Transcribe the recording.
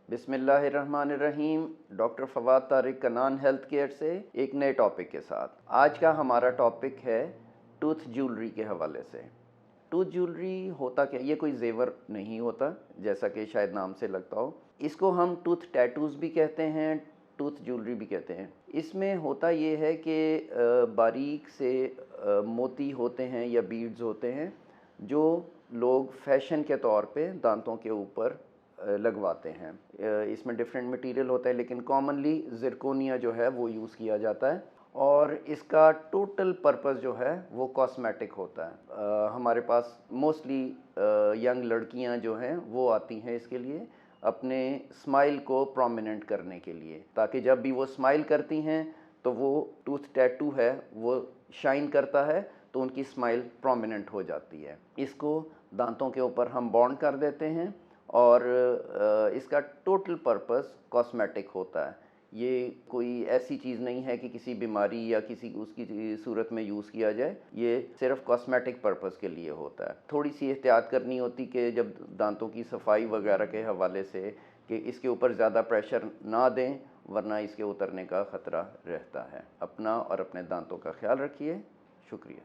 बिस्मिल्लाहिर्रहमानिर्रहीम। Doctor Fawad Tariq Kanan health care से एक नए टॉपिक के साथ। आज का हमारा टॉपिक है टूथ ज्वेलरी के हवाले से। टूथ ज्वेलरी होता क्या? ये कोई जेवर नहीं होता जैसा कि शायद नाम से लगता हो। इसको हम टूथ टैटूज़ भी कहते हैं, टूथ ज्वेलरी भी कहते हैं। इसमें होता ये है कि बारीक से मोती होते हैं या बीड्स होते हैं जो लोग फैशन के तौर पे दांतों के ऊपर लगवाते हैं। इसमें डिफरेंट मटेरियल होता है, लेकिन कॉमनली ज़िरकोनिया जो है वो यूज़ किया जाता है और इसका टोटल पर्पस जो है वो कॉस्मेटिक होता है। हमारे पास मोस्टली यंग लड़कियां जो हैं वो आती हैं इसके लिए अपने स्माइल को प्रोमिनेंट करने के लिए, ताकि जब भी वो स्माइल करती हैं तो वो टूथ टैटू है वो शाइन करता है तो उनकी स्माइल प्रोमिनेंट हो जाती है। इसको दांतों के ऊपर हम बॉन्ड कर देते हैं और इसका टोटल पर्पस कॉस्मेटिक होता है। ये कोई ऐसी चीज़ नहीं है कि किसी बीमारी या किसी उसकी सूरत में यूज़ किया जाए। ये सिर्फ कॉस्मेटिक पर्पस के लिए होता है। थोड़ी सी एहतियात करनी होती कि जब दांतों की सफाई वगैरह के हवाले से कि इसके ऊपर ज़्यादा प्रेशर ना दें, वरना इसके उतरने का ख़तरा रहता है। अपना और अपने दांतों का ख्याल रखिए। शुक्रिया।